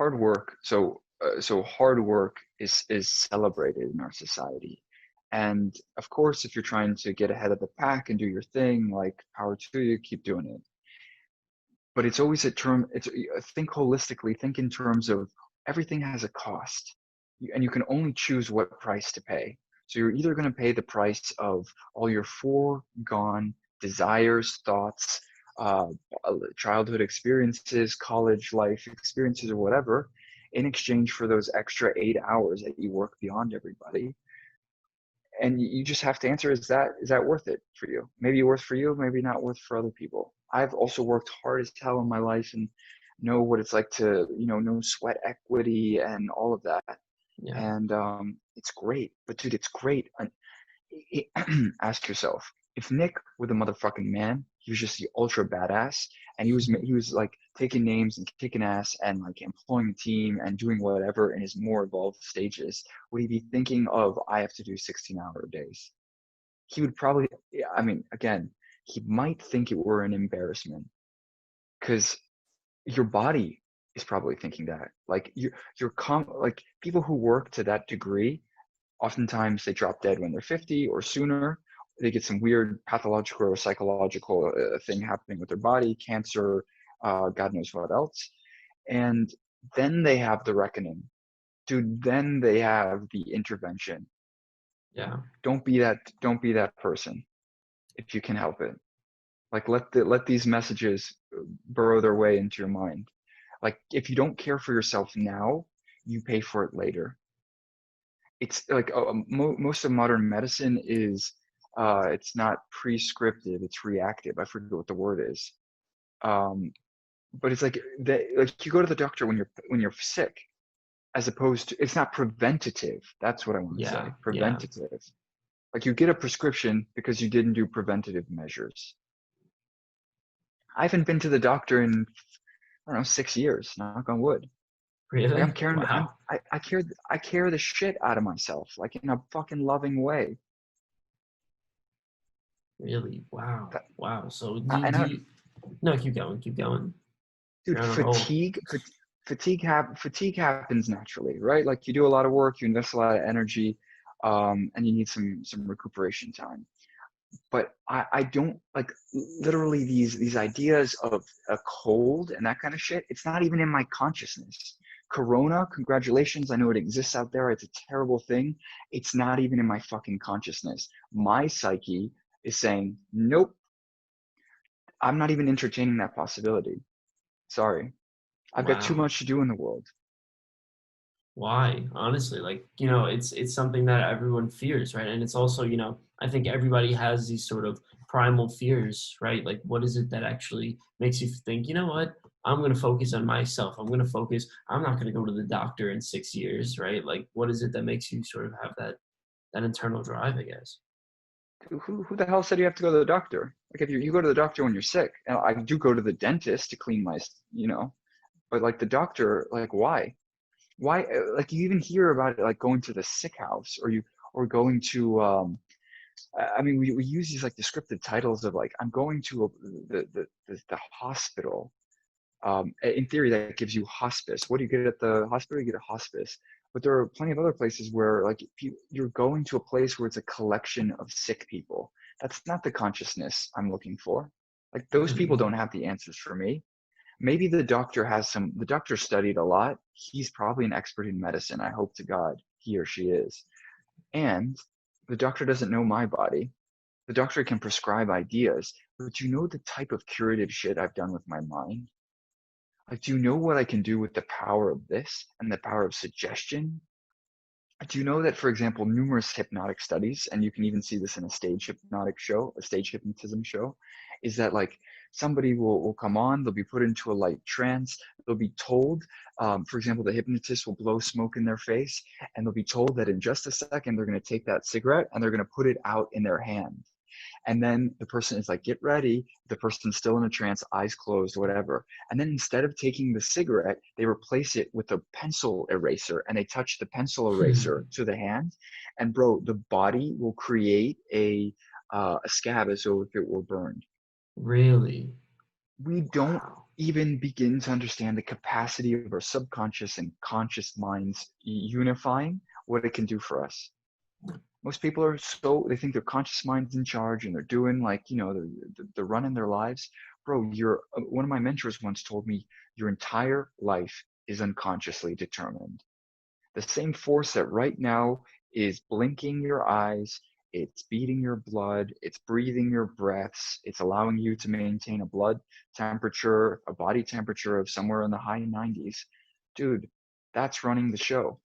hard work. So hard work is celebrated in our society. And of course, if you're trying to get ahead of the pack and do your thing, like power to you, keep doing it. But it's always think holistically, think in terms of everything has a cost, and you can only choose what price to pay. So you're either going to pay the price of all your foregone desires, thoughts, uh, childhood experiences, college life experiences, or whatever, in exchange for those extra 8 hours that you work beyond everybody. And you just have to answer, is that worth it for you? Maybe worth for you, maybe not worth for other people. I've also worked hard as hell in my life and know what it's like to, no sweat equity and all of that. Yeah. And it's great. But dude, it's great. Ask yourself, if Nick were the motherfucking man, he was just the ultra badass, and he was like taking names and kicking ass and like employing a team and doing whatever in his more evolved stages, would he be thinking of, I have to do 16-hour days? He would probably, I mean, again, he might think it were an embarrassment, because your body is probably thinking that. Like like people who work to that degree, oftentimes they drop dead when they're 50 or sooner. They get some weird pathological or psychological thing happening with their body, cancer, God knows what else. And then they have the reckoning. Dude, then they have the intervention. Yeah. Don't be that person if you can help it. Like let these messages burrow their way into your mind. Like if you don't care for yourself now, you pay for it later. It's like most of modern medicine is it's not prescriptive, it's reactive. I forget what the word is. But it's like you go to the doctor when you're sick, as opposed to, it's not preventative. That's what I want to say. Yeah. Yeah. Preventative. Like you get a prescription because you didn't do preventative measures. I haven't been to the doctor in, I don't know, 6 years, knock on wood. Like Really? Wow. I care the shit out of myself, like in a fucking loving way. Really? Wow. That, Wow. So and do I, you, no, keep going. Keep going. dude, You're on a roll. fatigue happens naturally, right? Like you do a lot of work, you invest a lot of energy, and you need some recuperation time. But I don't like, literally these ideas of a cold and that kind of shit. It's not even in my consciousness. Corona, congratulations. I know it exists out there. It's a terrible thing. It's not even in my fucking consciousness. My psyche is saying, nope, I'm not even entertaining that possibility. Sorry. I've got too Wow. much to do in the world. Why? Honestly, like, it's something that everyone fears, right? And it's also, I think everybody has these sort of primal fears, right? Like, what is it that actually makes you think, you know what? I'm going to focus on myself. I'm not going to go to the doctor in 6 years, right? Like, what is it that makes you sort of have that internal drive, I guess? Who the hell said you have to go to the doctor? Like if you go to the doctor when you're sick, and I do go to the dentist to clean but like the doctor, like why like you even hear about it, like going to the sick house, or going to I mean we use these like descriptive titles of like, I'm going to the hospital. In theory that gives you hospice. What do you get at the hospital? You get a hospice. But there are plenty of other places where like you're going to a place where it's a collection of sick people. That's not the consciousness I'm looking for. Like those people Mhm. don't have the answers for me. Maybe the doctor studied a lot. He's probably an expert in medicine. I hope to God he or she is. And the doctor doesn't know my body. The doctor can prescribe ideas, but do you know the type of curative shit I've done with my mind? Like, do you know what I can do with the power of this and the power of suggestion? Do you know that, for example, numerous hypnotic studies, and you can even see this in a stage hypnotism show, is that like somebody will come on, they'll be put into a light trance, they'll be told, for example, the hypnotist will blow smoke in their face, and they'll be told that in just a second they're going to take that cigarette and they're going to put it out in their hand. And then the person is like, get ready. The person's still in a trance, eyes closed, whatever. And then instead of taking the cigarette, they replace it with a pencil eraser, and they touch the pencil eraser to the hand. And bro, the body will create a scab as though if it were burned. Really? We don't Wow. even begin to understand the capacity of our subconscious and conscious minds unifying, what it can do for us. Most people are they think their conscious mind's in charge and they're doing like, they're running their lives. Bro, one of my mentors once told me your entire life is unconsciously determined. The same force that right now is blinking your eyes, it's beating your blood, it's breathing your breaths, it's allowing you to maintain a blood temperature, a body temperature of somewhere in the high 90s. Dude, that's running the show.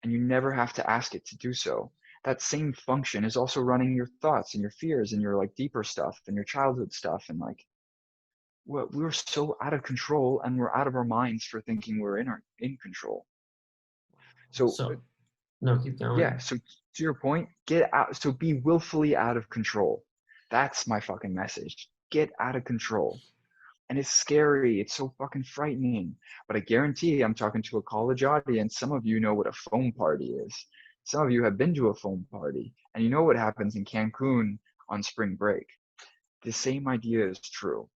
And you never have to ask it to do so. That same function is also running your thoughts and your fears and your like deeper stuff and your childhood stuff. And like, we're so out of control and we're out of our minds for thinking we're in control. So So no, keep yeah, going. so to your point, get out. So be willfully out of control. That's my fucking message. Get out of control. And it's scary. It's so fucking frightening. But I guarantee I'm talking to a college audience. Some of you know what a foam party is. Some of you have been to a foam party and you know what happens in Cancun on spring break. The same idea is true.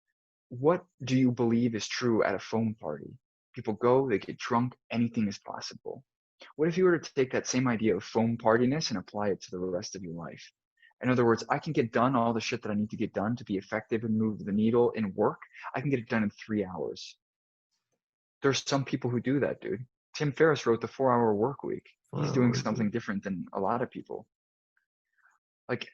What do you believe is true at a foam party? People go, they get drunk, anything is possible. What if you were to take that same idea of foam partiness and apply it to the rest of your life? In other words, I can get done all the shit that I need to get done to be effective and move the needle in work. I can get it done in 3 hours. There's some people who do that, dude. Tim Ferriss wrote the 4 Hour Work Week. He's doing Work week. something different than a lot of people. Like,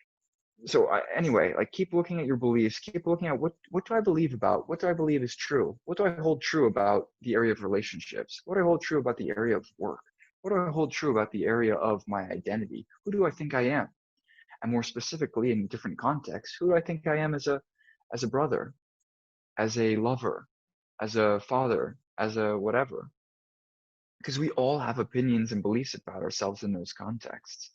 so anyway, like keep looking at your beliefs, keep looking at what do I believe about, what do I believe is true, what do I hold true about the area of relationships, what do I hold true about the area of work, what do I hold true about the area of my identity, who do I think I am, and more specifically in different contexts, who do I think I am as a brother, as a lover, as a father, as a whatever, because we all have opinions and beliefs about ourselves in those contexts.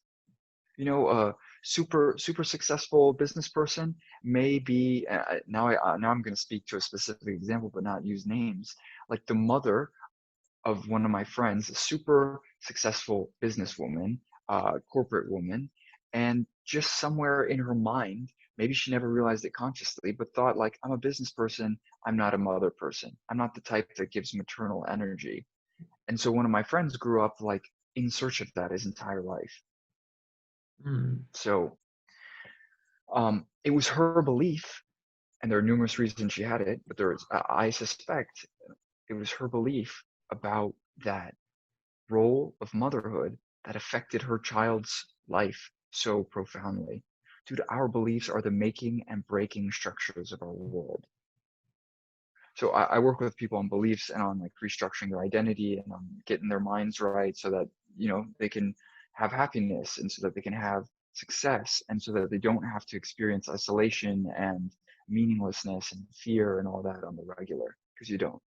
A super successful business person may be now I'm going to speak to a specific example but not use names, like the mother of one of my friends, a super successful businesswoman, corporate woman, and just somewhere in her mind, maybe she never realized it consciously, but thought like, I'm a business person, I'm not a mother person, I'm not the type that gives maternal energy. And so one of my friends grew up like in search of that his entire life. Hmm. So it was her belief, and there are numerous reasons she had it, but I suspect it was her belief about that role of motherhood that affected her child's life so profoundly. Dude, our beliefs are the making and breaking structures of our world. So I work with people on beliefs and on like restructuring their identity and on getting their minds right so that, they can have happiness and so that they can have success and so that they don't have to experience isolation and meaninglessness and fear and all that on the regular, because you don't.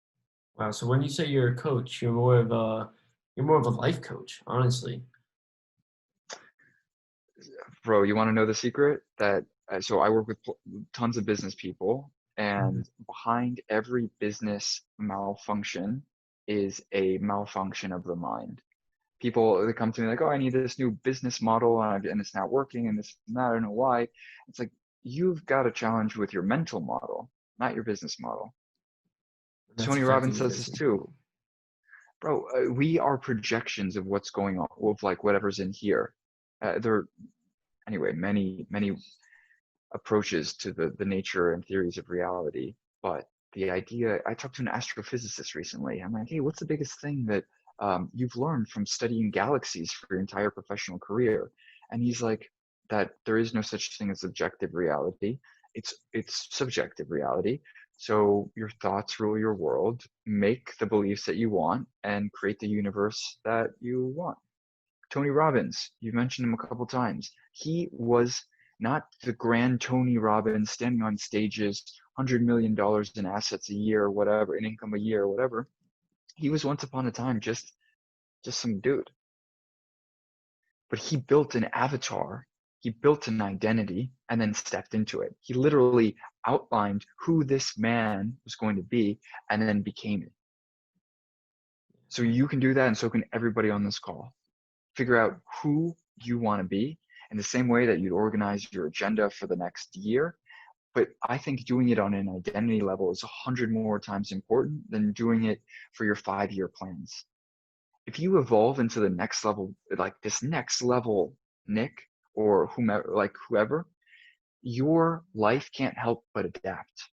Wow. So when you say you're a coach, you're more of a life coach, honestly. Bro, you want to know the secret? So I work with tons of business people, Mhm. and behind every business malfunction is a malfunction of the mind. People, they come to me like, oh, I need this new business model and it's not working and this and that, I don't know why. It's like, you've got a challenge with your mental model, not your business model. That's Tony affecting Robbins your says this business too. model. Bro, we are projections of what's going on, of like whatever's in here. There, anyway, many approaches to the nature and theories of reality. But the idea, I talked to an astrophysicist recently. I'm like, hey, what's the biggest thing that you've learned from studying galaxies for your entire professional career? And he's like, that there is no such thing as objective reality. It's subjective reality. So your thoughts rule your world, make the beliefs that you want, and create the universe that you want. Tony Robbins, you've mentioned him a couple times. He was not the grand Tony Robbins standing on stages, $100 million in assets a year, whatever, in income a year, whatever. He was once upon a time just some dude. But he built an avatar, he built an identity, and then stepped into it. He literally outlined who this man was going to be and then became it. So you can do that, and so can everybody on this call. Figure out who you want to be in the same way that you'd organize your agenda for the next year. But I think doing it on an identity level is 100 more times important than doing it for your 5-year plans. If you evolve into the next level, like this next level Nick or whoever, your life can't help but adapt.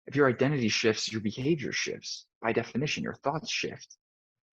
If your identity shifts, your behavior shifts. By definition, your thoughts shift.